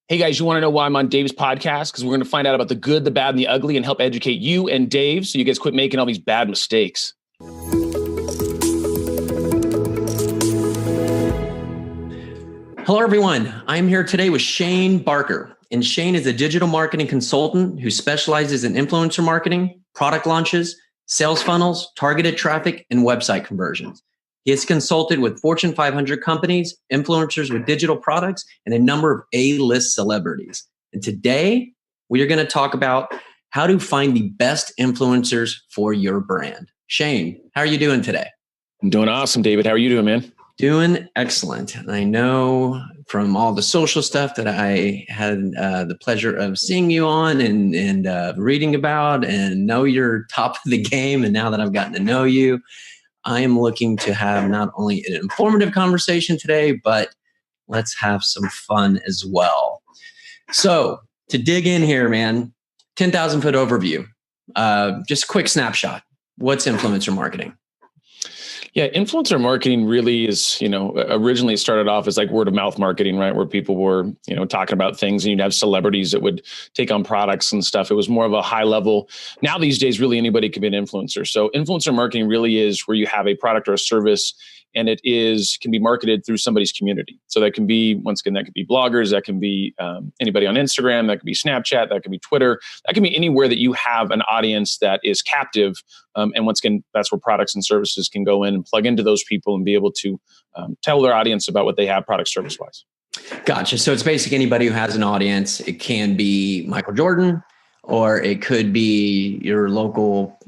Hey guys, you want to know why I'm on Dave's podcast? Because we're going to find out about the good, the bad, and the ugly and help educate you and Dave so you guys quit making all these bad mistakes. Hello, everyone. I'm here today with Shane Barker. And Shane is a digital marketing consultant who specializes in influencer marketing, product launches, sales funnels, targeted traffic, and website conversions. He has consulted with Fortune 500 companies, influencers with digital products, and a number of A-list celebrities. And today, we are going to talk about how to find the best influencers for your brand. Shane, how are you doing today? I'm doing awesome, David. How are you doing, man? Doing excellent. And I know from all the social stuff that I had the pleasure of seeing you on and reading about, and know you're top of the game. And now that I've gotten to know you, I am looking to have not only an informative conversation today, but let's have some fun as well. So to dig in here, man, 10,000 foot overview, just a quick snapshot. What's influencer marketing? Yeah, influencer marketing really is, originally started off as like word of mouth marketing, right? Where people were, talking about things and you'd have celebrities that would take on products and stuff. It was more of a high level. Now these days, really anybody can be an influencer. So influencer marketing really is where you have a product or a service and can be marketed through somebody's community. So that can be, once again, that could be bloggers, that can be anybody on Instagram, that could be Snapchat, that could be Twitter, that can be anywhere that you have an audience that is captive. And once again, that's where products and services can go in and plug into those people and be able to tell their audience about what they have product service wise. Gotcha. So it's basically anybody who has an audience. It can be Michael Jordan, or it could be your local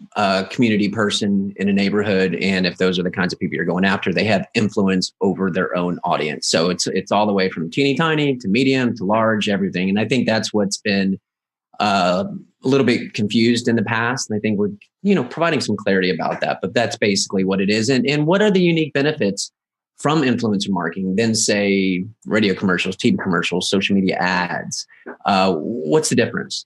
community person in a neighborhood. And if those are the kinds of people you're going after, they have influence over their own audience. So it's all the way from teeny tiny to medium to large, everything. And I think that's what's been a little bit confused in the past. And I think we're, providing some clarity about that, but that's basically what it is. And what are the unique benefits from influencer marketing than say radio commercials, TV commercials, social media ads? What's the difference?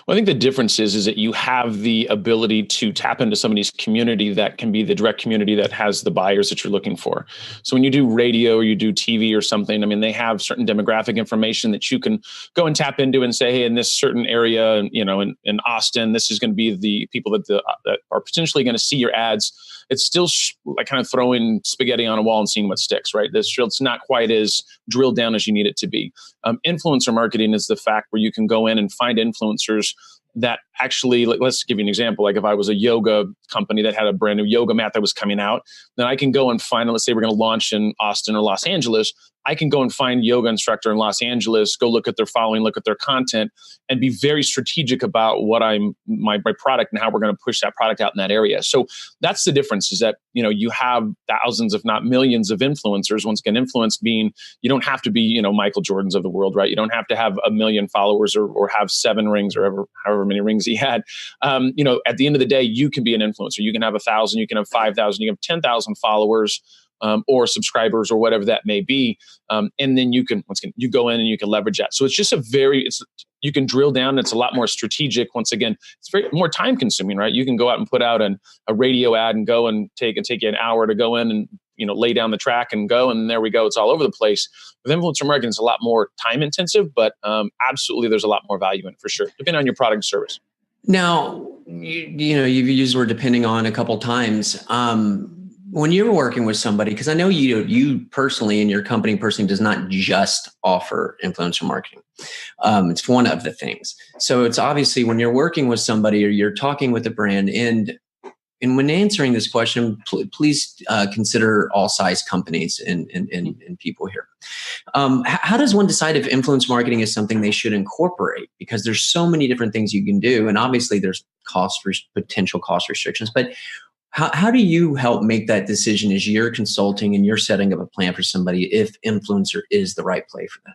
Well, I think the difference is that you have the ability to tap into somebody's community that can be the direct community that has the buyers that you're looking for. So when you do radio or you do TV or something, they have certain demographic information that you can go and tap into and say, hey, in this certain area, in Austin, this is going to be the people that are potentially going to see your ads. It's still like kind of throwing spaghetti on a wall and seeing what sticks, right? It's not quite as drilled down as you need it to be. Influencer marketing is the fact where you can go in and find influencers that actually, let's give you an example. Like if I was a yoga company that had a brand new yoga mat that was coming out, then I can go and find, let's say we're going to launch in Austin or Los Angeles. I can go and find yoga instructor in Los Angeles, go look at their following, look at their content, and be very strategic about what my product and how we're going to push that product out in that area. So that's the difference, is that, you have thousands, if not millions of influencers. Once again, influence being, you don't have to be, Michael Jordans of the world, right? You don't have to have 1 million followers or have 7 rings or however many rings he had. At the end of the day, you can be an influencer. You can have 1,000, you can have 5,000, you can have 10,000 followers. Or subscribers or whatever that may be. And then you can, once again, you go in and you can leverage that. So it's just you can drill down. It's a lot more strategic. Once again, it's very more time consuming, right? You can go out and put out a radio ad and go and take you an hour to go in and, lay down the track and go. And there we go. It's all over the place. With influencer marketing, it's a lot more time intensive, but absolutely there's a lot more value in it for sure, depending on your product and service. Now, you've used the word depending on a couple times. When you're working with somebody, because I know you personally and your company personally does not just offer influencer marketing. It's one of the things. So it's obviously when you're working with somebody or you're talking with a brand, and when answering this question, please consider all size companies and people here. How does one decide if influence marketing is something they should incorporate? Because there's so many different things you can do, and obviously there's potential cost restrictions, but how do you help make that decision as you're consulting and you're setting up a plan for somebody if influencer is the right play for them?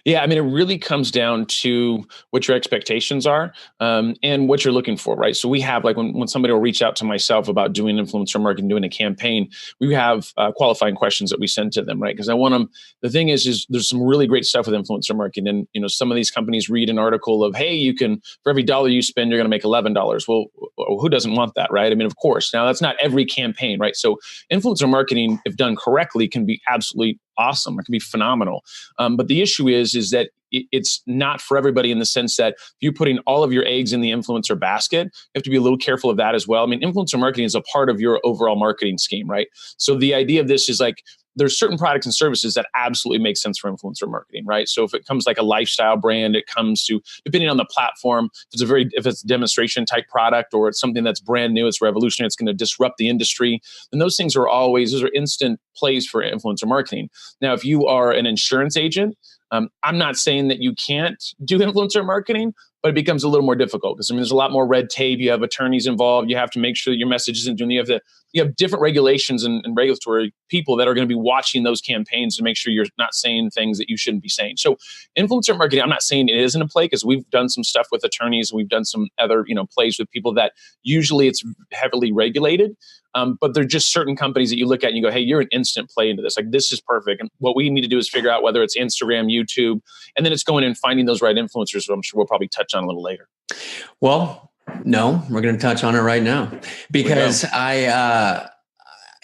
Yeah, it really comes down to what your expectations are and what you're looking for, right? So we have, like, when somebody will reach out to myself about doing influencer marketing, doing a campaign, we have qualifying questions that we send to them, right? Because I want them. The thing is there's some really great stuff with influencer marketing, and some of these companies read an article of, hey, you can, for every dollar you spend, you're going to make $11. Well, who doesn't want that, right? Of course. Now that's not every campaign, right? So influencer marketing, if done correctly, can be absolutely awesome. It can be phenomenal. But the issue is that it's not for everybody, in the sense that if you're putting all of your eggs in the influencer basket, you have to be a little careful of that as well. I mean, influencer marketing is a part of your overall marketing scheme, right? So the idea of this is like, there's certain products and services that absolutely make sense for influencer marketing, right? So if it comes like a lifestyle brand, it comes to, depending on the platform, if it's a demonstration type product, or it's something that's brand new, it's revolutionary, it's going to disrupt the industry, then those are instant plays for influencer marketing. Now, if you are an insurance agent, I'm not saying that you can't do influencer marketing, but it becomes a little more difficult, because there's a lot more red tape. You have attorneys involved. You have to make sure that your message isn't doing. You have different regulations and regulatory people that are going to be watching those campaigns to make sure you're not saying things that you shouldn't be saying. So influencer marketing, I'm not saying it isn't a play, because we've done some stuff with attorneys. We've done some other plays with people that usually it's heavily regulated. But there are just certain companies that you look at and you go, hey, you're an instant play into this. Like, this is perfect. And what we need to do is figure out whether it's Instagram, YouTube, and then it's going and finding those right influencers, which I'm sure we'll probably touch on a little later. Well, no, we're going to touch on it right now, because I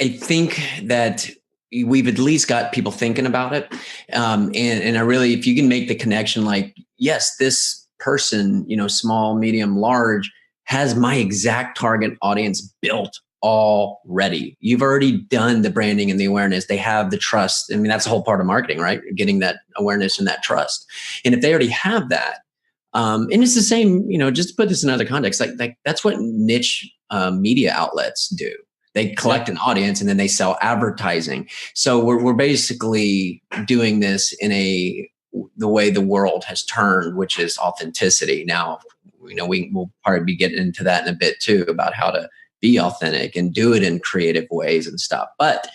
think that we've at least got people thinking about it. And I really, if you can make the connection, like, yes, this person, small, medium, large, has my exact target audience built already. You've already done the branding and the awareness. They have the trust. I mean, that's the whole part of marketing, right? Getting that awareness and that trust. And if they already have that, and it's the same, just to put this in other context, like that's what niche media outlets do. They collect an audience and then they sell advertising. So we're basically doing this in the way the world has turned, which is authenticity. Now, we'll probably be getting into that in a bit too, about how to be authentic and do it in creative ways and stuff. But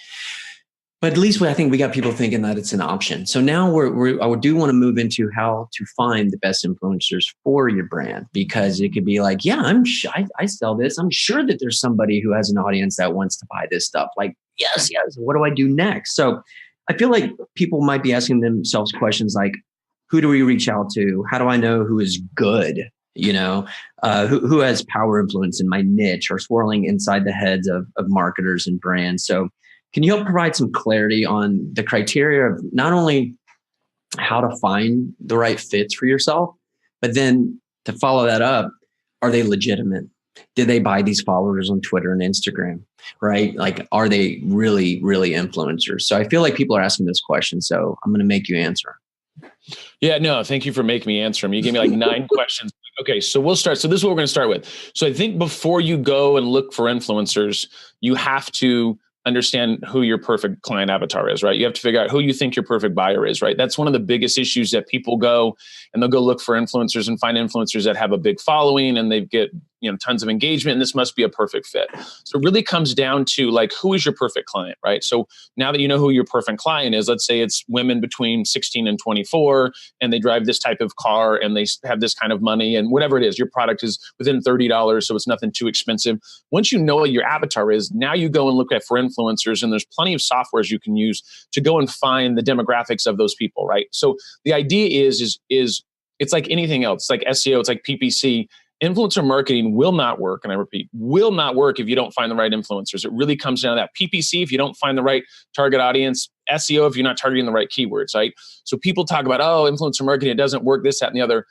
at least I think we got people thinking that it's an option. So now I do want to move into how to find the best influencers for your brand, because it could be like, yeah, I sell this. I'm sure that there's somebody who has an audience that wants to buy this stuff. Like, yes. What do I do next? So I feel like people might be asking themselves questions like, who do we reach out to? How do I know who is good? Who has power influence in my niche or swirling inside the heads of marketers and brands? So can you help provide some clarity on the criteria of not only how to find the right fits for yourself, but then to follow that up, are they legitimate? Did they buy these followers on Twitter and Instagram, right? Like, are they really, really influencers? So I feel like people are asking this question, so I'm going to make you answer. Yeah, no, thank you for making me answer them. You gave me like 9 questions. Okay, so we'll start. So this is what we're going to start with. So I think before you go and look for influencers, you have to understand who your perfect client avatar is, right? You have to figure out who you think your perfect buyer is, right? That's one of the biggest issues, that people go and they'll go look for influencers and find influencers that have a big following and they get, tons of engagement, and this must be a perfect fit. So it really comes down to like, who is your perfect client, right? So now that you know who your perfect client is, let's say it's women between 16 and 24, and they drive this type of car and they have this kind of money, and whatever it is, your product is within $30, so it's nothing too expensive. Once you know what your avatar is, now you go and look for influencers, and there's plenty of softwares you can use to go and find the demographics of those people, right? So the idea is it's like anything else. It's like SEO, it's like PPC. Influencer marketing will not work, and I repeat, will not work if you don't find the right influencers. It really comes down to that. PPC, if you don't find the right target audience. SEO, if you're not targeting the right keywords, right? So people talk about, influencer marketing, it doesn't work, this, that, and the other.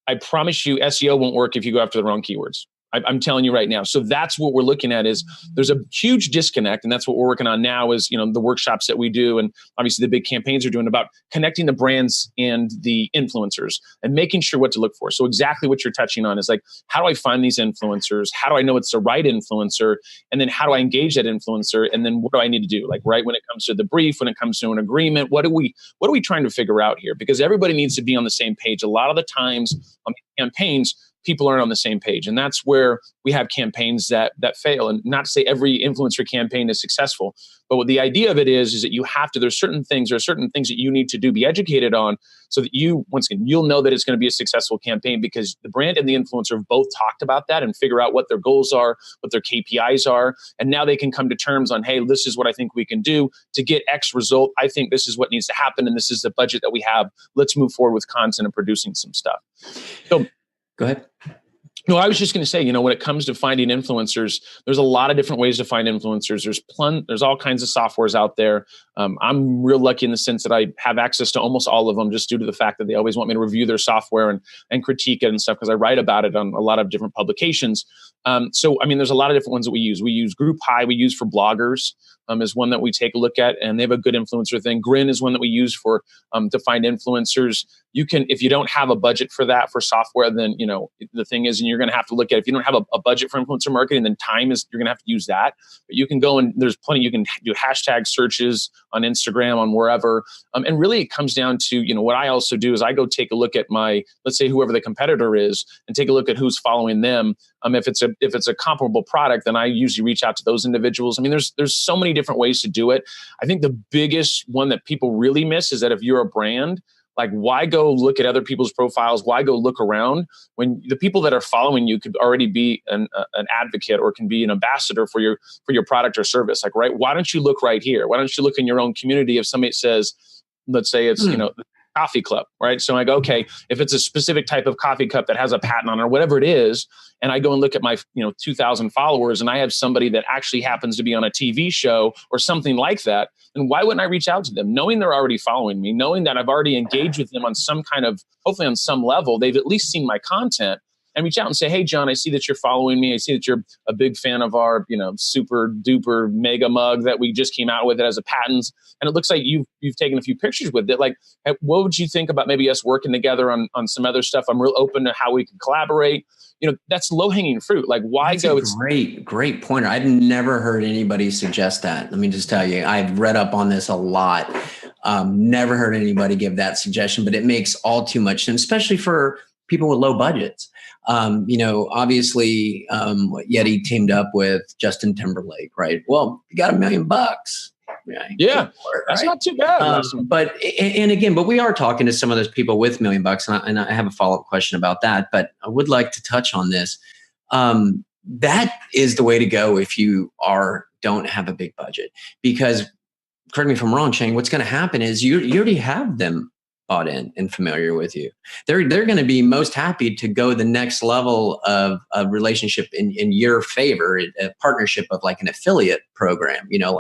I promise you, SEO won't work if you go after the wrong keywords. I'm telling you right now. So that's what we're looking at, is there's a huge disconnect. And that's what we're working on now is, the workshops that we do. And obviously the big campaigns are doing about connecting the brands and the influencers and making sure what to look for. So exactly what you're touching on is like, how do I find these influencers? How do I know it's the right influencer? And then how do I engage that influencer? And then what do I need to do? Like, right when it comes to the brief, when it comes to an agreement, what are we trying to figure out here? Because everybody needs to be on the same page. A lot of the times on campaigns, people aren't on the same page. And that's where we have campaigns that fail. And not to say every influencer campaign is successful, but what the idea of it is that you have to, there's certain things that you need to do, be educated on, so that once again, you'll know that it's going to be a successful campaign, because the brand and the influencer have both talked about that and figure out what their goals are, what their KPIs are. And now they can come to terms on, hey, this is what I think we can do to get X result. I think this is what needs to happen. And this is the budget that we have. Let's move forward with content and producing some stuff. So go ahead. No, I was just going to say, when it comes to finding influencers, there's a lot of different ways to find influencers. There's all kinds of softwares out there. I'm real lucky in the sense that I have access to almost all of them, just due to the fact that they always want me to review their software and critique it and stuff, because I write about it on a lot of different publications. So, I mean, there's a lot of different ones that we use. We use GroupHigh, we use for bloggers, is one that we take a look at, and they have a good influencer thing. Grin is one that we use for to find influencers. You can, if you don't have a budget for that for software, then the thing is, and you're going to have to look at, if you don't have a budget for influencer marketing, then time is, you're going to have to use that. But you can go and there's plenty. You can do hashtag searches on Instagram, on wherever, and really it comes down to what I also do is I go take a look at let's say whoever the competitor is, and take a look at who's following them. If it's a comparable product, then I usually reach out to those individuals. I mean, there's so many different ways to do it. I think the biggest one that people really miss is that if you're a brand, like, why go look at other people's profiles? Why go look around when the people that are following you could already be an advocate or can be an ambassador for your product or service? Like, right? Why don't you look right here? Why don't you look in your own community? If somebody says, let's say it's coffee cup, right? So I go, okay, if it's a specific type of coffee cup that has a patent on it or whatever it is, and I go and look at my 2,000 followers, and I have somebody that actually happens to be on a TV show or something like that, then why wouldn't I reach out to them, knowing they're already following me, knowing that I've already engaged with them on some kind of, hopefully on some level, they've at least seen my content, and reach out and say, hey, John, I see that you're following me. I see that you're a big fan of our, super duper mega mug that we just came out with. It has a patent, and it looks like you've taken a few pictures with it. Like, what would you think about maybe us working together on some other stuff? I'm real open to how we can collaborate. That's low hanging fruit. Like, why that's go? Great pointer. I've never heard anybody suggest that. Let me just tell you, I've read up on this a lot. Never heard anybody give that suggestion, but it makes all too much sense, especially for people with low budgets. Obviously, Yeti teamed up with Justin Timberlake, right? Well, you got $1 million. Right? Yeah, that's not too bad. But we are talking to some of those people with $1 million, and I have a follow-up question about that. But I would like to touch on this. That is the way to go if you don't have a big budget, because correct me if I'm wrong, Shane. What's going to happen is you already have them bought in and familiar with you. They're going to be most happy to go the next level of a relationship in your favor, a partnership of like an affiliate program. You don't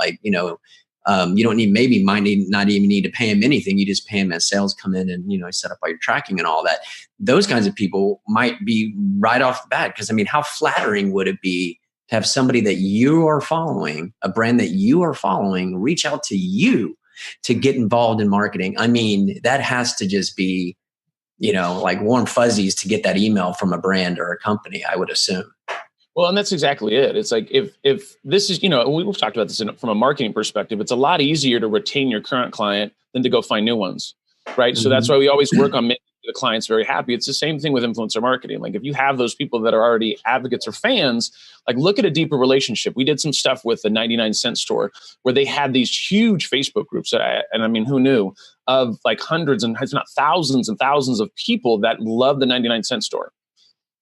might not even need to pay them anything. You just pay them as sales come in and set up all your tracking and all that. Those kinds of people might be right off the bat, because I mean, how flattering would it be to have somebody that you are following, a brand that you are following, reach out to you to get involved in marketing? I mean, that has to just be, like warm fuzzies to get that email from a brand or a company, I would assume. Well, and that's exactly it. It's like, if this is, we've talked about this from a marketing perspective, it's a lot easier to retain your current client than to go find new ones, right? Mm-hmm. So that's why we always work on making the clients very happy. It's the same thing with influencer marketing. Like, if you have those people that are already advocates or fans, like, look at a deeper relationship. We did some stuff with the 99 Cent Store where they had these huge Facebook groups. And I mean, who knew, of like hundreds and if not thousands and thousands of people that love the 99 Cent Store.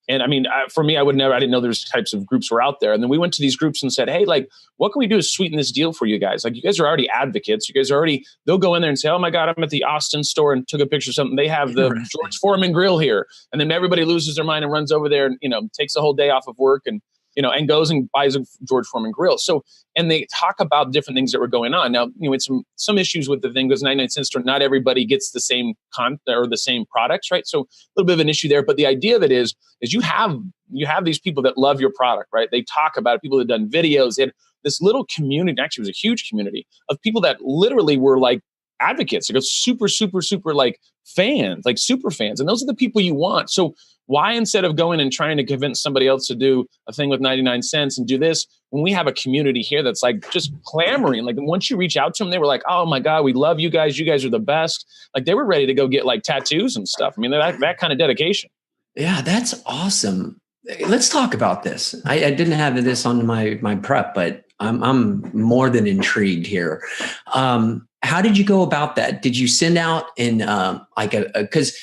And I mean, for me, I didn't know there's types of groups were out there. And then we went to these groups and said, hey, like, what can we do to sweeten this deal for you guys? Like, you guys are already advocates. You guys are already, they'll go in there and say, oh my God, I'm at the Austin store and took a picture of something. They have the George Foreman grill here. And then everybody loses their mind and runs over there and, takes a whole day off of work and and goes and buys a George Foreman grill. So, and they talk about different things that were going on. Now, it's some issues with the thing, because 99 Cent Store, not everybody gets the same content or the same products, right? So a little bit of an issue there. But the idea of it is you have these people that love your product, right? They talk about it, people that have done videos. They had this little community, actually it was a huge community of people that literally were like advocates. They go super, super, super like fans, like super fans. And those are the people you want. So why, instead of going and trying to convince somebody else to do a thing with 99 cents and do this, when we have a community here that's like just clamoring, like once you reach out to them, they were like, oh my God, we love you guys. You guys are the best. Like, they were ready to go get like tattoos and stuff. I mean, that kind of dedication. Yeah, that's awesome. Let's talk about this. I didn't have this on my prep, but I'm more than intrigued here. How did you go about that? Did you send out in because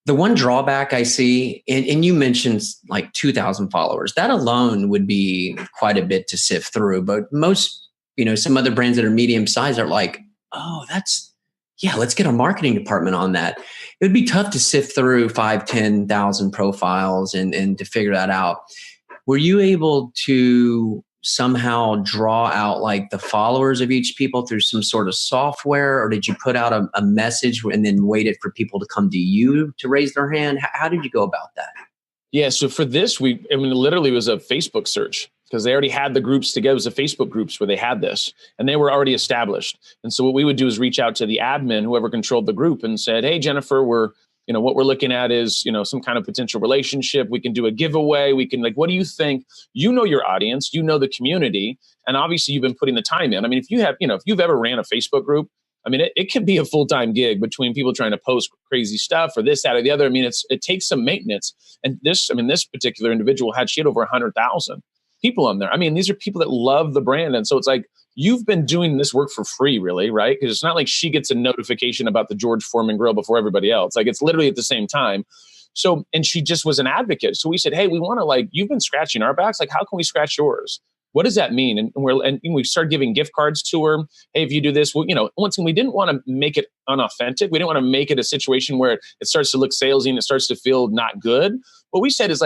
the one drawback I see, and you mentioned like 2,000 followers, that alone would be quite a bit to sift through. But most, some other brands that are medium sized are like, oh, let's get a marketing department on that. it would be tough to sift through 5, 10,000 profiles and to figure that out. Were you able to somehow draw out like the followers of each people through some sort of software, or did you put out a message and then waited for people to come to you to raise their hand? How did you go about that? Yeah. So for this, literally it was a Facebook search because they already had the groups together. It was a Facebook groups where they had this and they were already established. And so what we would do is reach out to the admin, whoever controlled the group, and said, hey, Jennifer, what we're looking at is, some kind of potential relationship. We can do a giveaway. We can what do you think? You know your audience, you know the community, and obviously you've been putting the time in. I mean, if you've ever ran a Facebook group, I mean, it can be a full-time gig between people trying to post crazy stuff or this, that, or the other. I mean, it takes some maintenance. And this particular individual she had over 100,000 people on there. I mean, these are people that love the brand. And so it's like, you've been doing this work for free, really, right? Because it's not like she gets a notification about the George Foreman grill before everybody else. Like, it's literally at the same time. So, and she just was an advocate. So we said, hey, we want to you've been scratching our backs. Like, how can we scratch yours? What does that mean? And we started giving gift cards to her. Hey, if you do this, once again, we didn't want to make it unauthentic. We didn't want to make it a situation where it starts to look salesy and it starts to feel not good. What we said is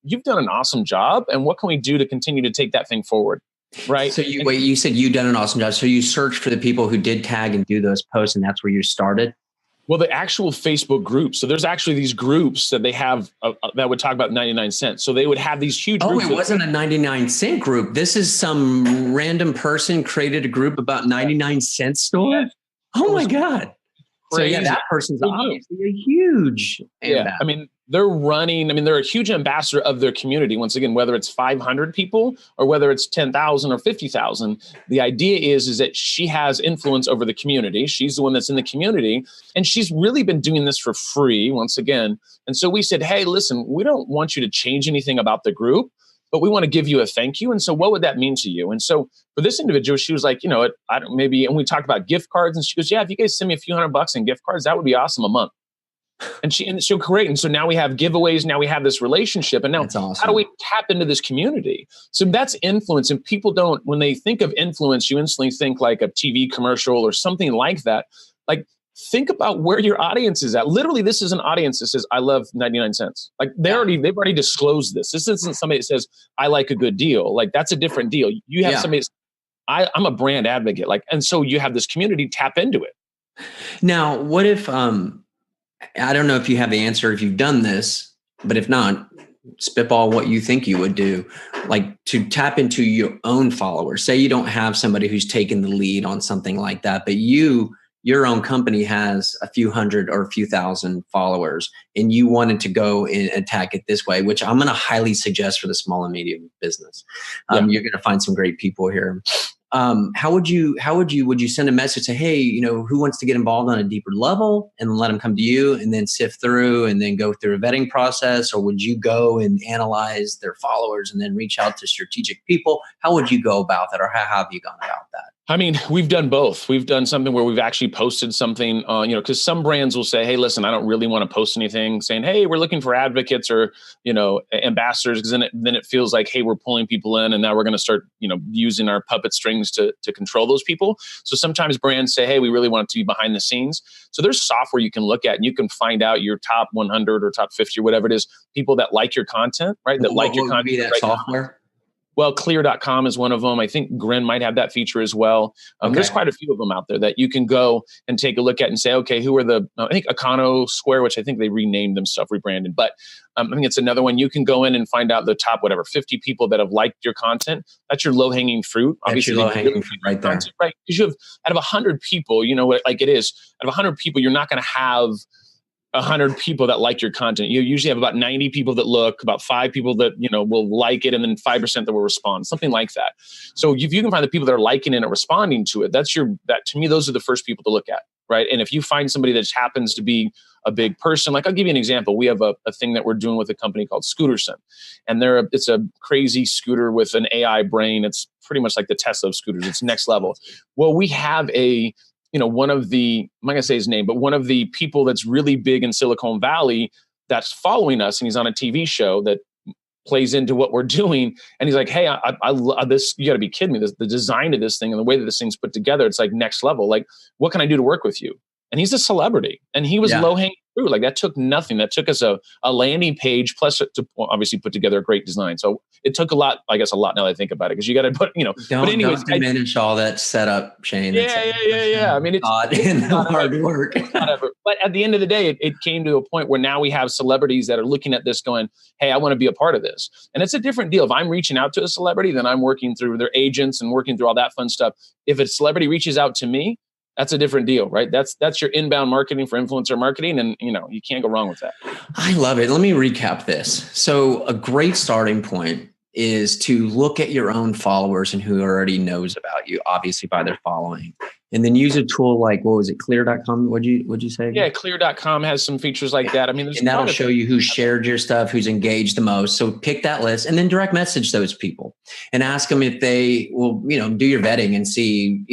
you've done an awesome job. And what can we do to continue to take that thing forward? Right. So you said you've done an awesome job. So you searched for the people who did tag and do those posts, and that's where you started? Well, the actual Facebook groups. So there's actually these groups that they have that would talk about 99 cents. So they would have these huge groups. Oh, it wasn't a 99 cent group. This is some random person created a group about 99 cent store. Yeah. Oh my God. Crazy. So yeah, that person's obviously a huge ambassador. Yeah, I mean, they're a huge ambassador of their community. Once again, whether it's 500 people or whether it's 10,000 or 50,000, the idea is that she has influence over the community. She's the one that's in the community, and she's really been doing this for free, once again. And so we said, hey, listen, we don't want you to change anything about the group, but we want to give you a thank you. And so what would that mean to you? And so for this individual, she was like, and we talked about gift cards, and she goes, yeah, if you guys send me a few $100 in gift cards, that would be awesome a month. And she'll create. And so now we have giveaways. Now we have this relationship. And now awesome. How do we tap into this community? So that's influence. And people when they think of influence, you instantly think like a TV commercial or something like that. Think about where your audience is at. Literally, this is an audience that says, I love 99 cents. They've already disclosed this. This isn't somebody that says, I like a good deal. That's a different deal. You have somebody that's, I'm a brand advocate. And so you have this community, tap into it. Now, what if, I don't know if you have the answer, if you've done this, but if not, spitball what you think you would do, to tap into your own followers. Say you don't have somebody who's taken the lead on something like that, but your own company has a few hundred or a few thousand followers, and you wanted to go and attack it this way, which I'm going to highly suggest for the small and medium business. You're going to find some great people here. How would you send a message, say, hey, who wants to get involved on a deeper level, and let them come to you and then sift through and then go through a vetting process? Or would you go and analyze their followers and then reach out to strategic people? How would you go about that? Or how have you gone about that? I mean, we've done both. We've done something where we've actually posted something on, because some brands will say, hey, listen, I don't really want to post anything saying, hey, we're looking for advocates or, ambassadors, because then it feels like, hey, we're pulling people in and now we're going to start, using our puppet strings to control those people. So sometimes brands say, hey, we really want it to be behind the scenes. So there's software you can look at and you can find out your top 100 or top 50 or whatever it is, people that like your content, right? That like your content. That software? Well, clear.com is one of them. I think Grin might have that feature as well. There's quite a few of them out there that you can go and take a look at and say, okay, who are I think Econo Square, which I think they renamed themselves, rebranded. But I think it's another one. You can go in and find out the top, 50 people that have liked your content. That's your low-hanging fruit. Obviously, your low-hanging fruit right there. Right. Because you have, out of 100 people, out of 100 people, you're not going to have 100 people that like your content. You usually have about 90 people that look, about 5 people that, will like it, and then 5% that will respond, something like that. So if you can find the people that are liking it and responding to it, that to me, those are the first people to look at, right? And if you find somebody that just happens to be a big person, I'll give you an example. We have a thing that we're doing with a company called Scooterson, and it's a crazy scooter with an AI brain. It's pretty much like the Tesla of scooters. It's next level. Well, we have one of the, I'm not going to say his name, but one of the people that's really big in Silicon Valley that's following us, and he's on a TV show that plays into what we're doing. And he's like, hey, I love this. You got to be kidding me. The design of this thing and the way that this thing's put together, it's like next level. What can I do to work with you? And he's a celebrity, and he was low-hanging true. Like that took nothing. That took us a landing page plus to obviously put together a great design. So it took a lot, I guess a lot now that I think about it, because you got to put, but anyways, don't diminish all that setup, Shane. Yeah. I mean, it's hard work. But at the end of the day, it came to a point where now we have celebrities that are looking at this going, hey, I want to be a part of this. And it's a different deal. If I'm reaching out to a celebrity, then I'm working through their agents and working through all that fun stuff. If a celebrity reaches out to me, that's a different deal, right? That's your inbound marketing for influencer marketing. And you can't go wrong with that. I love it. Let me recap this. So a great starting point is to look at your own followers and who already knows about you, obviously by their following. And then use a tool like, what was it, clear.com? What'd you say? Yeah, clear.com has some features like that. I mean, and that'll show you who shared your stuff, who's engaged the most. So pick that list and then direct message those people and ask them if they will, do your vetting and see,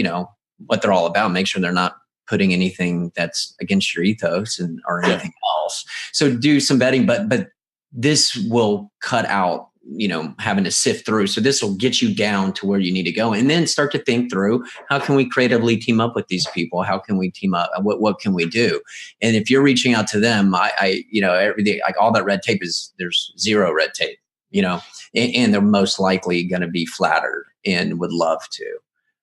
what they're all about. Make sure they're not putting anything that's against your ethos or anything else. So do some vetting, but this will cut out, having to sift through. So this will get you down to where you need to go, and then start to think through, how can we creatively team up with these people? How can we team up? What can we do? And if you're reaching out to them, everything, like all that red tape there's zero red tape, and they're most likely going to be flattered and would love to.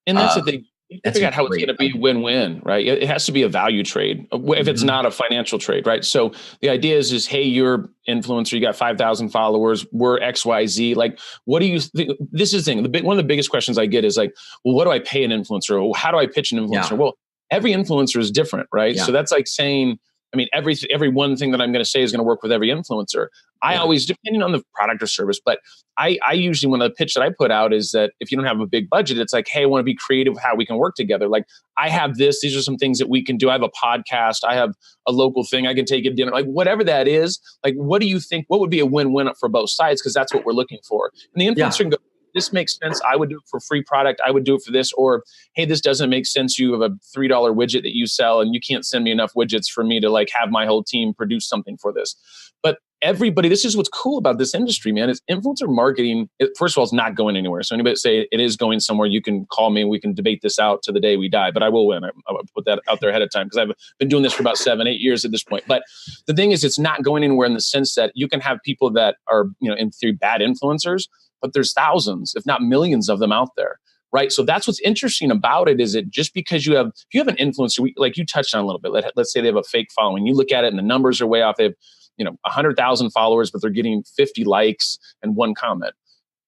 And that's the thing. You figure out how it's going to be win-win, right? It has to be a value trade if it's not a financial trade, right? So the idea is, hey, you're influencer, you got 5,000 followers, we're XYZ. Like, what do you think? This is the thing. One of the biggest questions I get is like, well, what do I pay an influencer? Or how do I pitch an influencer? Yeah. Well, every influencer is different, right? Yeah. So that's like saying, I mean, every one thing that I'm going to say is going to work with every influencer. I always, depending on the product or service, but I usually, when the pitch that I put out is that if you don't have a big budget, it's like, hey, I want to be creative how we can work together. Like, I have this, these are some things that we can do. I have a podcast, I have a local thing, I can take a dinner, like whatever that is. Like, what do you think, what would be a win-win for both sides? Because that's what we're looking for. And the influencer can go, this makes sense. I would do it for free product. I would do it for this. Or, hey, this doesn't make sense. You have a $3 widget that you sell and you can't send me enough widgets for me to like have my whole team produce something for this. But everybody, this is what's cool about this industry, man, is influencer marketing. First of all, it's not going anywhere. So anybody say it is going somewhere, you can call me and we can debate this out to the day we die, but I will win. I will put that out there ahead of time because I've been doing this for about 7-8 years at this point. But the thing is, it's not going anywhere in the sense that you can have people that are, in theory, bad influencers, but there's thousands, if not millions of them out there. Right. So that's what's interesting about it, is it just because if you have an influencer, like you touched on a little bit, let's say they have a fake following, you look at it and the numbers are way off. They have, 100,000 followers, but they're getting 50 likes and 1 comment.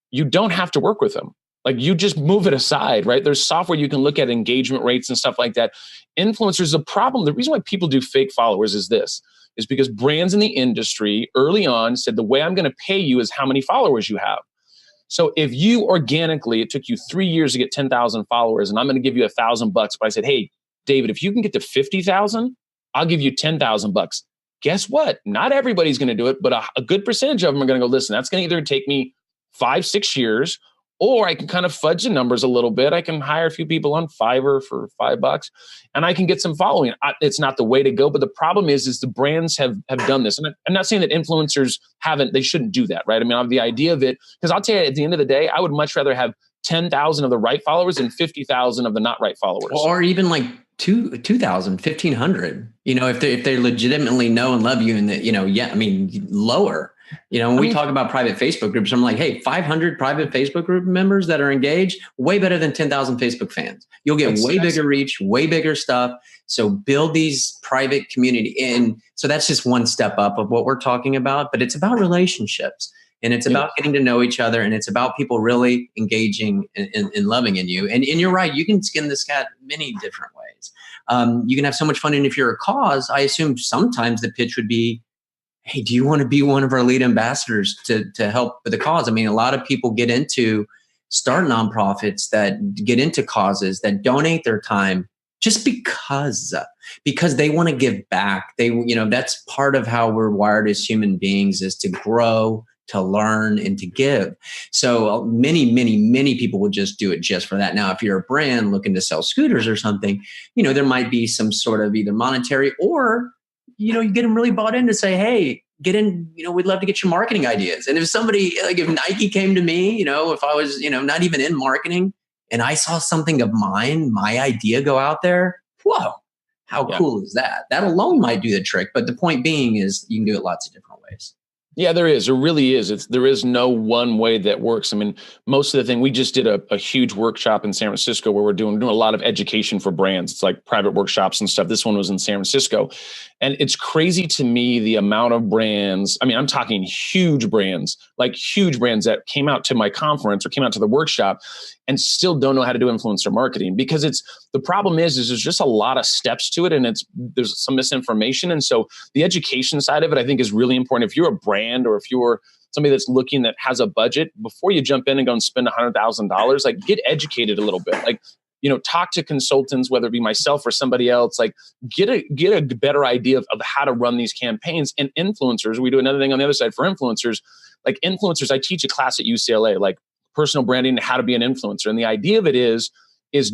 You don't have to work with them. Like, you just move it aside, right? There's software you can look at engagement rates and stuff like that. Influencers, the problem, the reason why people do fake followers is because brands in the industry early on said, the way I'm going to pay you is how many followers you have. So if you organically, it took you 3 years to get 10,000 followers, and I'm going to give you $1,000, but I said, hey, David, if you can get to 50,000, I'll give you $10,000. Guess what? Not everybody's going to do it, but a good percentage of them are going to go, listen, that's going to either take me 5-6 years, or I can kind of fudge the numbers a little bit. I can hire a few people on Fiverr for $5 and I can get some following. It's not the way to go, but the problem is the brands have done this. And I'm not saying that influencers they shouldn't do that, right? I mean, I have the idea of it, because I'll tell you, at the end of the day, I would much rather have 10,000 of the right followers and 50,000 of the not right followers. Or even like 2,000, 1,500, if they legitimately know and love you, and lower. When we talk about private Facebook groups, I'm like, hey, 500 private Facebook group members that are engaged, way better than 10,000 Facebook fans. You'll get way bigger reach, way bigger stuff. So build these private community. And so that's just one step up of what we're talking about, but it's about relationships, and it's about getting to know each other, and it's about people really engaging and loving in you. And you're right, you can skin this cat many different ways. You can have so much fun. And if you're a cause, I assume sometimes the pitch would be, hey, do you want to be one of our lead ambassadors to help with the cause? I mean, a lot of people start nonprofits that get into causes, that donate their time just because they want to give back. That's part of how we're wired as human beings, is to grow, to learn, and to give. So many, many, many people would just do it just for that. Now, if you're a brand looking to sell scooters or something, there might be some sort of either monetary, or you get them really bought in to say, hey, get in, we'd love to get your marketing ideas. And if somebody, like if Nike came to me, if I was, not even in marketing, and I saw something of mine, my idea go out there, whoa, How cool is that? That alone might do the trick. But the point being is you can do it lots of different ways. Yeah, there is. There really is. There is no one way that works. I mean, most of the thing, we just did a huge workshop in San Francisco where we're doing a lot of education for brands. It's like private workshops and stuff. This one was in San Francisco. And it's crazy to me the amount of brands. I mean, I'm talking huge brands that came out to my conference or came out to the workshop and still don't know how to do influencer marketing, because the problem is there's just a lot of steps to it, and there's some misinformation. And so the education side of it, I think, is really important. If you're a brand or if you're somebody that's looking that has a budget, before you jump in and go and spend $100,000, like, get educated a little bit. Like, talk to consultants, whether it be myself or somebody else, like get a better idea of how to run these campaigns. And influencers, we do another thing on the other side for influencers. Like influencers, I teach a class at UCLA, like personal branding and how to be an influencer. And the idea of it is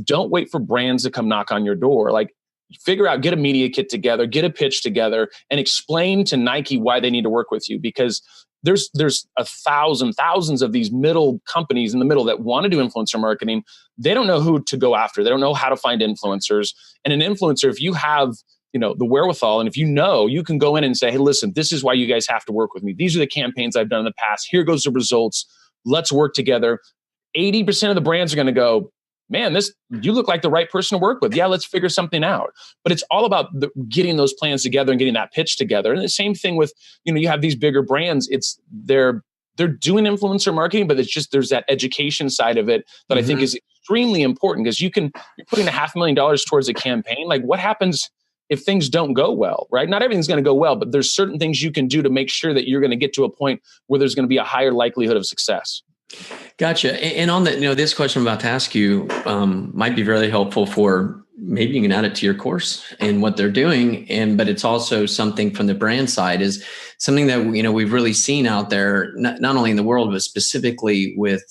don't wait for brands to come knock on your door. Like, figure out, get a media kit together, get a pitch together, and explain to Nike why they need to work with you, because there's thousands of these middle companies in the middle that want to do influencer marketing. They don't know who to go after. They don't know how to find influencers. And an influencer, if you have the wherewithal, and if you can go in and say, hey, listen, this is why you guys have to work with me. These are the campaigns I've done in the past. Here goes the results. Let's work together. 80% of the brands are going to go, man, you look like the right person to work with. Yeah, let's figure something out. But it's all about getting those plans together and getting that pitch together. And the same thing with, you have these bigger brands. They're doing influencer marketing, but it's just, there's that education side of it that I think is extremely important, because you're putting $500,000 towards a campaign. Like, what happens if things don't go well, right? Not everything's going to go well, but there's certain things you can do to make sure that you're going to get to a point where there's going to be a higher likelihood of success. Gotcha. And on that, this question I'm about to ask you might be really helpful for, maybe you can add it to your course and what they're doing. But it's also something from the brand side, is something that, we've really seen out there, not only in the world, but specifically with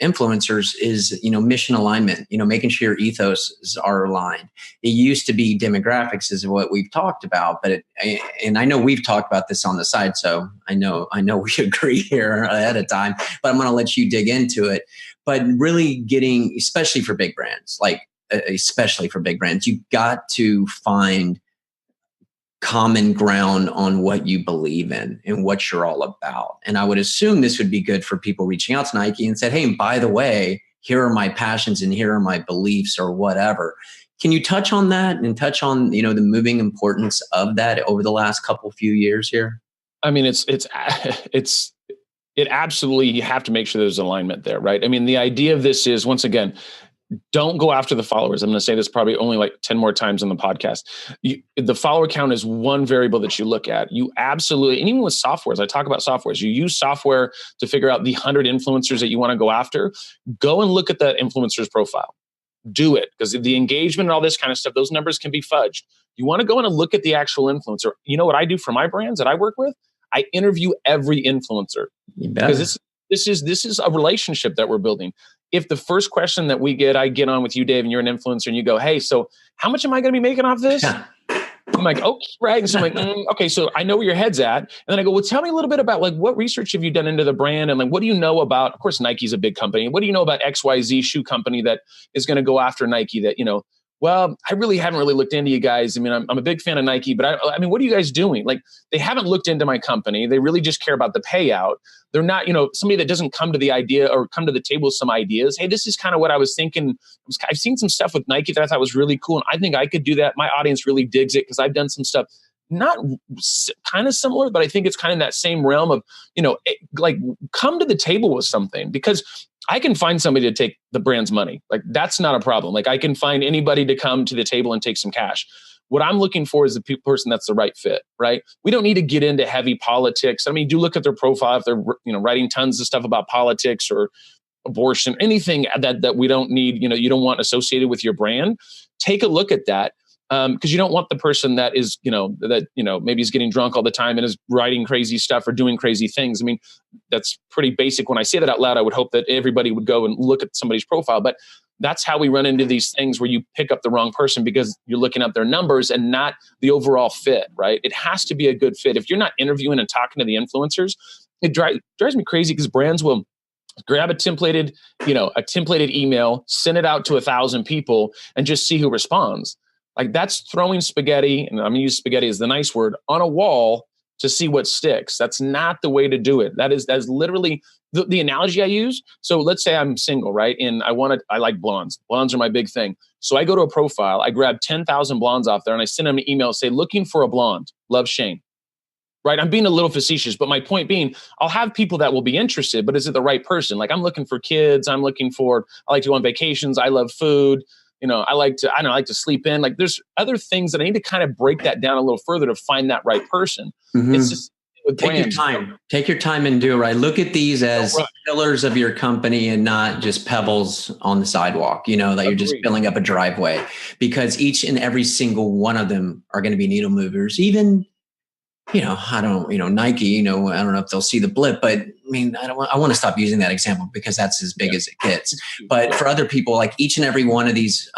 influencers, is, mission alignment, making sure your ethos are aligned. It used to be demographics is what we've talked about, and I know we've talked about this on the side, so I know we agree here ahead of time, but I'm going to let you dig into it. But really getting, especially for big brands, you've got to find common ground on what you believe in and what you're all about. And I would assume this would be good for people reaching out to Nike and said, hey, by the way, here are my passions and here are my beliefs, or whatever. Can you touch on that and touch on, the moving importance of that over the last few years here? I mean, it absolutely, you have to make sure there's alignment there, right? I mean, the idea of this is, once again, don't go after the followers. I'm going to say this probably only like 10 more times on the podcast. The follower count is one variable that you look at. You absolutely, and even with softwares, I talk about softwares. You use software to figure out the 100 influencers that you want to go after. Go and look at that influencer's profile. Do it, because the engagement and all this kind of stuff, those numbers can be fudged. You want to go in and look at the actual influencer. You know what I do for my brands that I work with? I interview every influencer, because this is a relationship that we're building. If the first question that I get on with you, Dave, and you're an influencer, and you go, hey, so how much am I going to be making off this? Yeah. I'm like, oh, right. And so I'm like, okay, so I know where your head's at. And then I go, well, tell me a little bit about, like, what research have you done into the brand? And like, what do you know about, of course, Nike's a big company. What do you know about XYZ shoe company that is going to go after Nike that, well, I really haven't looked into you guys. I mean, I'm a big fan of Nike, but I mean, what are you guys doing? Like, they haven't looked into my company. They really just care about the payout. They're not, somebody that doesn't come to the idea or come to the table with some ideas. Hey, this is kind of what I was thinking. I've seen some stuff with Nike that I thought was really cool, and I think I could do that. My audience really digs it because I've done some stuff not kind of similar, but I think it's kind of that same realm of, like, come to the table with something, because I can find somebody to take the brand's money. Like, that's not a problem. Like, I can find anybody to come to the table and take some cash. What I'm looking for is the person that's the right fit, right? We don't need to get into heavy politics. I mean, do look at their profile. If they're, writing tons of stuff about politics or abortion, anything that we don't need, you don't want associated with your brand, take a look at that. Because you don't want the person that is, maybe is getting drunk all the time and is writing crazy stuff or doing crazy things. I mean, that's pretty basic. When I say that out loud, I would hope that everybody would go and look at somebody's profile. But that's how we run into these things where you pick up the wrong person because you're looking at their numbers and not the overall fit, right? It has to be a good fit. If you're not interviewing and talking to the influencers, it drives me crazy, because brands will grab a templated email, send it out to 1,000 people and just see who responds. Like that's throwing spaghetti, and I'm gonna use spaghetti as the nice word, on a wall to see what sticks. That's not the way to do it. That's literally the analogy I use. So let's say I'm single, right? And I like blondes. Blondes are my big thing. So I go to a profile, I grab 10,000 blondes off there and I send them an email, say, looking for a blonde, love Shane. Right? I'm being a little facetious, but my point being, I'll have people that will be interested, but is it the right person? Like I'm looking for kids. I like to go on vacations. I love food. I like to sleep in. Like there's other things that I need to kind of break that down a little further to find that right person. Mm-hmm. It's just with brands. Take your time and do it right. Look at these as pillars of your company and not just pebbles on the sidewalk, that you're just filling up a driveway, because each and every single one of them are going to be needle movers. Even, Nike, I don't know if they'll see the blip, but I mean, I want to stop using that example because that's as big as it gets. But for other people, like each and every one of these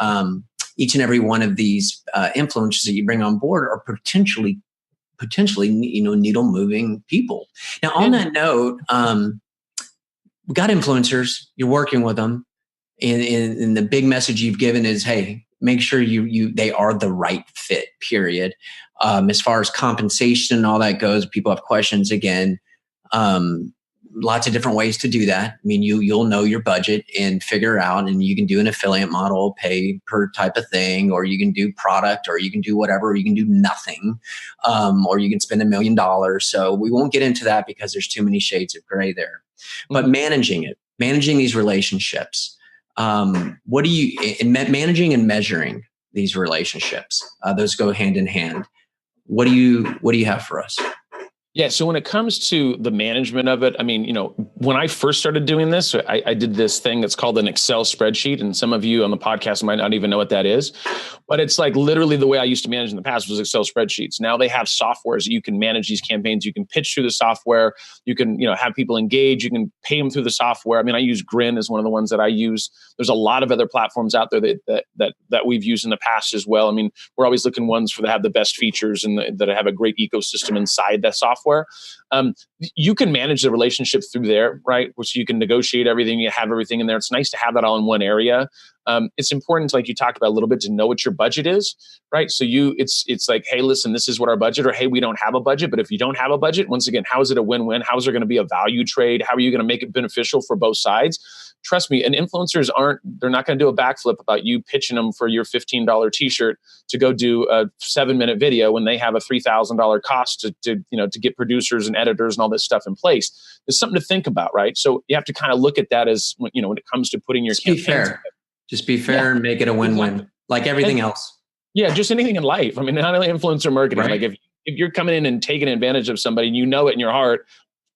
influencers that you bring on board are potentially, needle moving people. Now, on that note, we got influencers, you're working with them, and the big message you've given is, hey, make sure they are the right fit, period. As far as compensation and all that goes, people have questions again. Lots of different ways to do that. I mean, you'll know your budget and figure out, and you can do an affiliate model, pay per type of thing, or you can do product, or you can do whatever, or you can do nothing, or you can spend $1 million. So we won't get into that because there's too many shades of gray there. But managing these relationships, managing and measuring these relationships, those go hand in hand. What do you have for us? Yeah. So when it comes to the management of it, I mean, when I first started doing this, I did this thing that's called an Excel spreadsheet. And some of you on the podcast might not even know what that is, but it's like literally the way I used to manage in the past was Excel spreadsheets. Now they have softwares that you can manage these campaigns. You can pitch through the software. You can, have people engage. You can pay them through the software. I mean, I use Grin as one of the ones that I use. There's a lot of other platforms out there that we've used in the past as well. I mean, we're always looking ones that have the best features and that have a great ecosystem inside that software. You can manage the relationship through there, right? Which you can negotiate everything, you have everything in there. It's nice to have that all in one area. It's important, like you talked about a little bit, to know what your budget is, right? So it's like, hey, listen, this is what our budget, or hey, we don't have a budget. But if you don't have a budget, once again, how is it a win-win? How is there going to be a value trade? How are you going to make it beneficial for both sides? Trust me, and influencers they're not going to do a backflip about you pitching them for your $15 t-shirt to go do a 7-minute video when they have a $3,000 cost to get producers and editors and all this stuff in place. There's something to think about, right? So you have to kind of look at that as, when it comes to putting your campaigns. Just be fair and make it a win-win, like everything else. Yeah, just anything in life. I mean, not only influencer marketing. Right. Like if you're coming in and taking advantage of somebody, and you know it in your heart,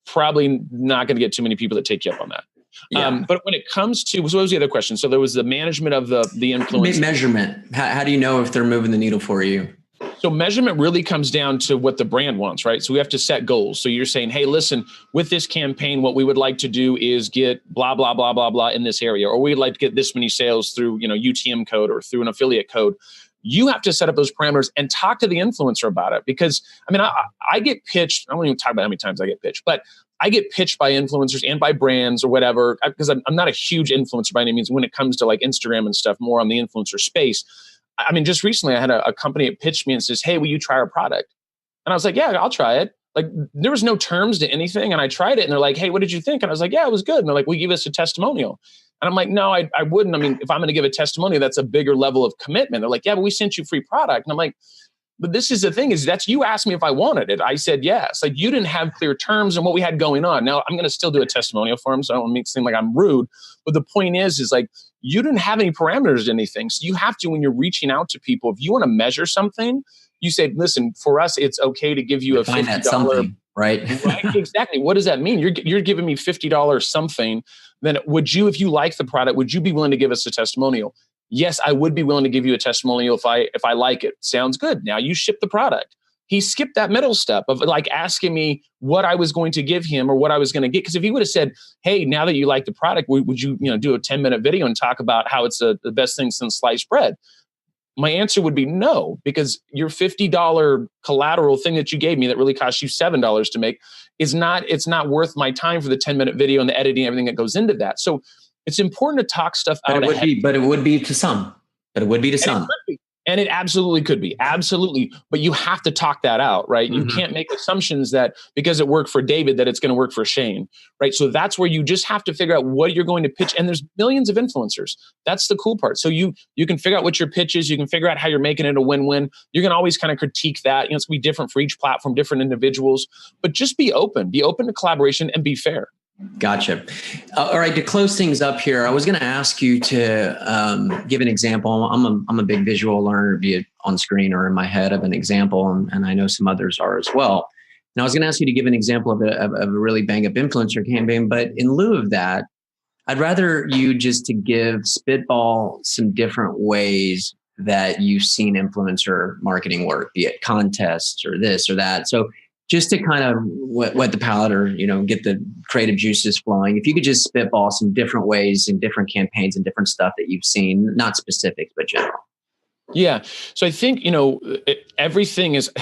probably not going to get too many people that take you up on that. Yeah. But when it comes to, what was the other question? So there was the management of the influence. Measurement. How do you know if they're moving the needle for you? So measurement really comes down to what the brand wants, right? So we have to set goals. So you're saying, hey, listen, with this campaign, what we would like to do is get blah, blah, blah, blah, blah in this area, or we'd like to get this many sales through, UTM code or through an affiliate code. You have to set up those parameters and talk to the influencer about it. Because I mean, I get pitched, I won't even talk about how many times I get pitched, but I get pitched by influencers and by brands or whatever, because I'm not a huge influencer by any means when it comes to like Instagram and stuff, more on the influencer space. I mean, just recently I had a company that pitched me and says, hey, will you try our product? And I was like, yeah, I'll try it. Like there was no terms to anything. And I tried it and they're like, hey, what did you think? And I was like, yeah, it was good. And they're like, will you give us a testimonial? And I'm like, no, I wouldn't. I mean, if I'm going to give a testimonial, that's a bigger level of commitment. They're like, yeah, but we sent you free product. And I'm like, but this is the thing is you asked me if I wanted it. I said, yes. Like you didn't have clear terms and what we had going on. Now I'm going to still do a testimonial for them. So I don't want to make it seem like I'm rude, but the point is like, you didn't have any parameters to anything. So you have to, when you're reaching out to people, if you want to measure something, you say, listen, for us, it's okay to give you a $50, right? Right? Exactly. What does that mean? You're giving me $50 something. Then would you, if you like the product, would you be willing to give us a testimonial? Yes, I would be willing to give you a testimonial if I like it. Sounds good. Now you ship the product. He skipped that middle step of like asking me what I was going to give him or what I was going to get. Because if he would have said, hey, now that you like the product, would you do a 10-minute video and talk about how it's the best thing since sliced bread? My answer would be no, because your $50 collateral thing that you gave me that really cost you $7 to make it's not worth my time for the 10-minute video and the editing, everything that goes into that. So it's important to talk stuff out. But it would be to some. And it absolutely could be. Absolutely. But you have to talk that out, right? You Mm-hmm. can't make assumptions that because it worked for David, that it's going to work for Shane, right? So that's where you just have to figure out what you're going to pitch. And there's millions of influencers. That's the cool part. So you can figure out what your pitch is. You can figure out how you're making it a win-win. You can always kind of critique that. It's going to be different for each platform, different individuals. But just be open to collaboration and be fair. Gotcha. All right. To close things up here, I was going to ask you to give an example. I'm a big visual learner, be it on screen or in my head, of an example, and I know some others are as well. And I was going to ask you to give an example of a really bang up influencer campaign, but in lieu of that, I'd rather you just to spitball some different ways that you've seen influencer marketing work, be it contests or this or that. So just to kind of wet the palate, or, get the creative juices flowing, if you could just spitball some different ways and different campaigns and different stuff that you've seen, not specifics, but general. Yeah. So I think, everything is,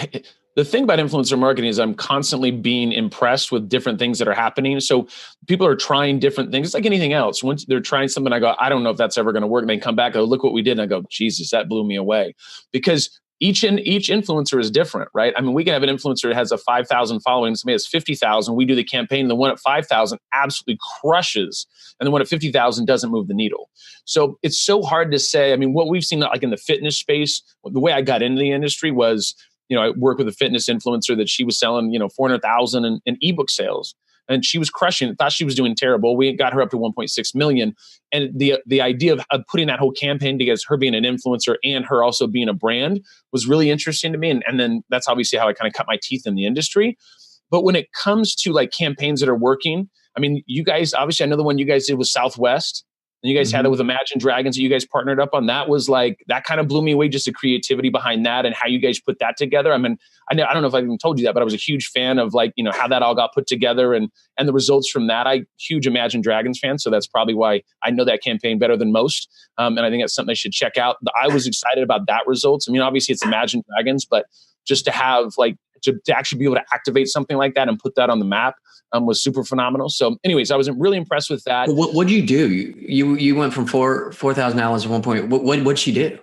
the thing about influencer marketing is I'm constantly being impressed with different things that are happening. So people are trying different things. It's like anything else. Once they're trying something, I go, I don't know if that's ever going to work. And they come back, I go, look what we did. And I go, Jesus, that blew me away. Because each influencer is different, right? I mean, we can have an influencer that has a 5,000 following, somebody has 50,000. We do the campaign. The one at 5,000 absolutely crushes, and the one at 50,000 doesn't move the needle. So it's so hard to say. I mean, what we've seen, like in the fitness space, the way I got into the industry was, I worked with a fitness influencer that she was selling, 400,000 in ebook sales. And she was crushing it, thought she was doing terrible. We got her up to 1.6 million. And the idea of putting that whole campaign together, her being an influencer and her also being a brand, was really interesting to me. And then that's obviously how I kind of cut my teeth in the industry. But when it comes to like campaigns that are working, I mean, you guys, obviously I know the one you guys did with Southwest. And you guys had it with Imagine Dragons that you guys partnered up on. That was like, that kind of blew me away, just the creativity behind that and how you guys put that together. I mean, I don't know if I even told you that, but I was a huge fan of like, how that all got put together and the results from that. Huge Imagine Dragons fan. So that's probably why I know that campaign better than most. And I think that's something I should check out. I was excited about that results. I mean, obviously it's Imagine Dragons, but just to have like, to actually be able to activate something like that and put that on the map was super phenomenal. So anyways, I was really impressed with that. What'd you do? You went from $4,000 at one point. What'd she do?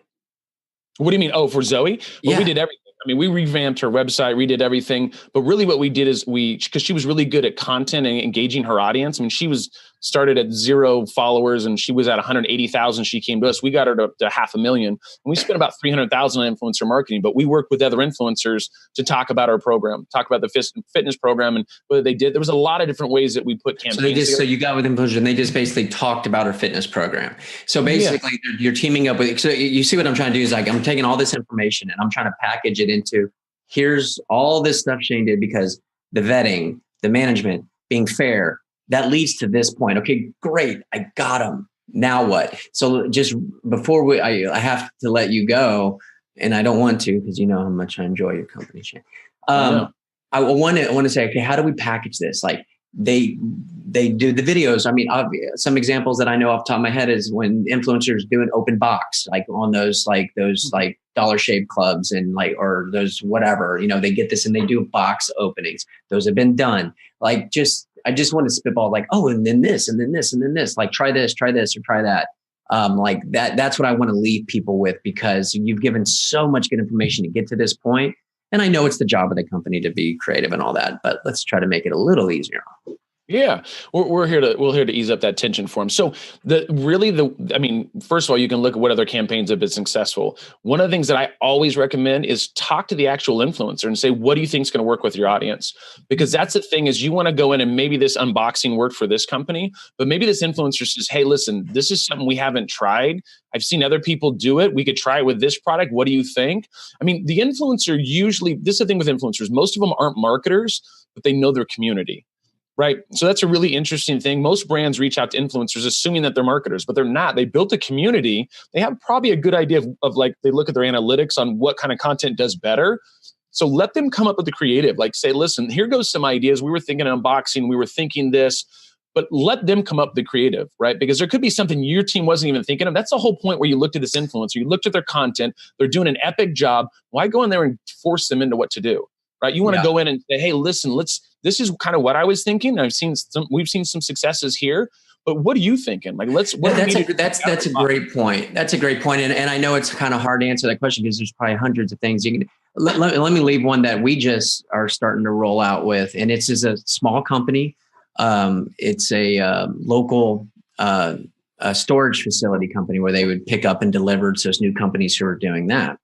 What do you mean? Oh, for Zoe? Well, we did everything. I mean, we revamped her website, redid everything. But really what we did is because she was really good at content and engaging her audience. I mean, she started at 0 followers and she was at 180,000. She came to us. We got her to 500,000. And we spent about 300,000 on influencer marketing. But we worked with other influencers to talk about our program, talk about the fitness program and what they did. There was a lot of different ways that we put campaigns. So you got with influencers and they just basically talked about her fitness program. So basically you're teaming up with, so you see what I'm trying to do is like, I'm taking all this information and I'm trying to package it into, here's all this stuff Shane did, because the vetting, the management, being fair, that leads to this point. Okay, great. I got them. Now what? So just before I have to let you go, and I don't want to, because you know how much I enjoy your company, Shane. I want to say, okay, how do we package this? Like they do the videos. I mean, some examples that I know off the top of my head is when influencers do an open box, like on those Dollar Shave Clubs and like, or those whatever, they get this and they do box openings. Those have been done. Like I just want to spitball like, oh, and then this, and then this, and then this, like try this, or try that. Like that's what I want to leave people with, because you've given so much good information to get to this point. And I know it's the job of the company to be creative and all that, but let's try to make it a little easier. Yeah, we're here to ease up that tension for them. So first of all, you can look at what other campaigns have been successful. One of the things that I always recommend is talk to the actual influencer and say, what do you think is going to work with your audience? Because that's the thing, is you want to go in and maybe this unboxing worked for this company, but maybe this influencer says, hey, listen, this is something we haven't tried. I've seen other people do it. We could try it with this product. What do you think? I mean, the influencer usually, this is the thing with influencers, most of them aren't marketers, but they know their community. Right. So that's a really interesting thing. Most brands reach out to influencers assuming that they're marketers, but they're not. They built a community. They have probably a good idea of like, they look at their analytics on what kind of content does better. So let them come up with the creative, like say, listen, here goes some ideas. We were thinking unboxing. We were thinking this, but let them come up with the creative, right? Because there could be something your team wasn't even thinking of. That's the whole point where you looked at this influencer, you looked at their content. They're doing an epic job. Why go in there and force them into what to do? Right? You want to go in and say, hey, listen, this is kind of what I was thinking. We've seen some successes here, but what are you thinking? Like, that's a great point. That's a great point. And I know it's kind of hard to answer that question because there's probably hundreds of things you can. Let me leave one that we just are starting to roll out with, and it's just a small company. It's a local storage facility company where they would pick up and deliver to those new companies who are doing that.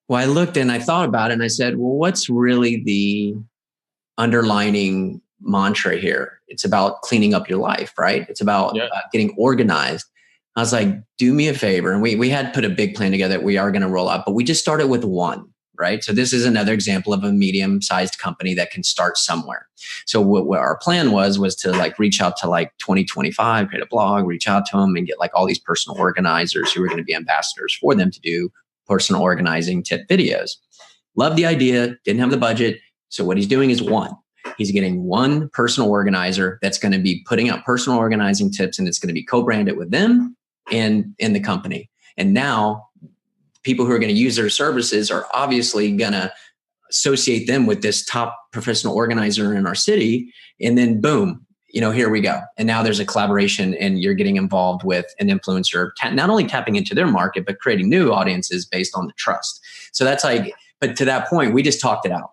Well, I looked and I thought about it and I said, well, what's really the underlining mantra here? It's about cleaning up your life, right? It's about getting organized. I was like, do me a favor. And we had put a big plan together that we are going to roll out, but we just started with one, right? So this is another example of a medium-sized company that can start somewhere. So what our plan was to like reach out to like 2025, create a blog, reach out to them and get like all these personal organizers who are going to be ambassadors for them to do personal organizing tip videos. Love the idea, didn't have the budget. So what he's doing is he's getting one personal organizer that's going to be putting out personal organizing tips, and it's going to be co-branded with them and in the company. And now people who are going to use their services are obviously going to associate them with this top professional organizer in our city. And then boom, here we go. And now there's a collaboration and you're getting involved with an influencer, not only tapping into their market, but creating new audiences based on the trust. So that's like, but to that point, we just talked it out.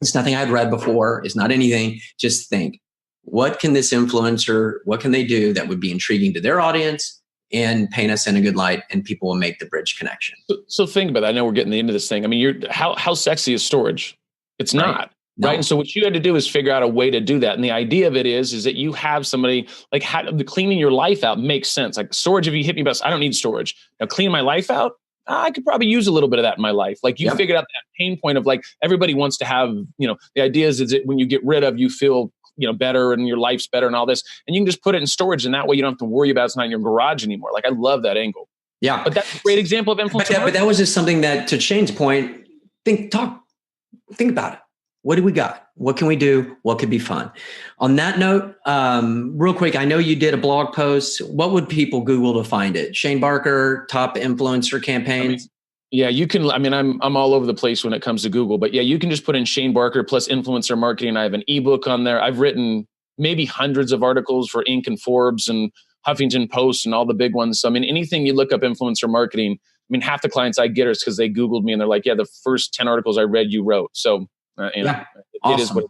It's nothing I'd read before. It's not anything. Just think, what can this influencer, what can they do that would be intriguing to their audience and paint us in a good light, and people will make the bridge connection. So think about that. I know we're getting into this thing. I mean, how sexy is storage? It's not. No. Right. And so what you had to do is figure out a way to do that. And the idea of it is that you have somebody like the cleaning your life out makes sense. Like storage, if you hit me about, I don't need storage. Now clean my life out. I could probably use a little bit of that in my life. Like you figured out that pain point of like, everybody wants to have, the idea is that when you get rid of, you feel, better and your life's better and all this, and you can just put it in storage. And that way you don't have to worry about it's not in your garage anymore. Like I love that angle. Yeah. But that's a great example of influence. But that was just something that, to Shane's point, think about it. What do we got? What can we do? What could be fun? On that note, real quick, I know you did a blog post. What would people Google to find it? Shane Barker, top influencer campaigns? You can. I'm all over the place when it comes to Google, but you can just put in Shane Barker plus influencer marketing. I have an ebook on there. I've written maybe hundreds of articles for Inc. and Forbes and Huffington Post and all the big ones. So, anything you look up influencer marketing, half the clients I get is because they Googled me and they're like, the first 10 articles I read, you wrote. So, awesome. It is what.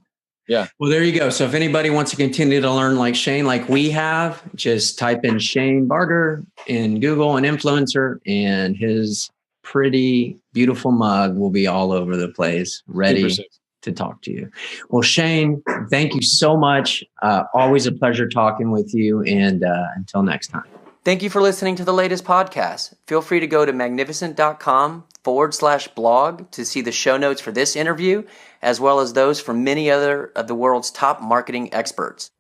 Well, there you go. So if anybody wants to continue to learn like Shane, like we have, just type in Shane Barker in Google and influencer, and his pretty beautiful mug will be all over the place, ready to talk to you. Well, Shane, thank you so much. Always a pleasure talking with you. And until next time. Thank you for listening to the latest podcast. Feel free to go to magnificent.com/blog to see the show notes for this interview, as well as those from many other of the world's top marketing experts.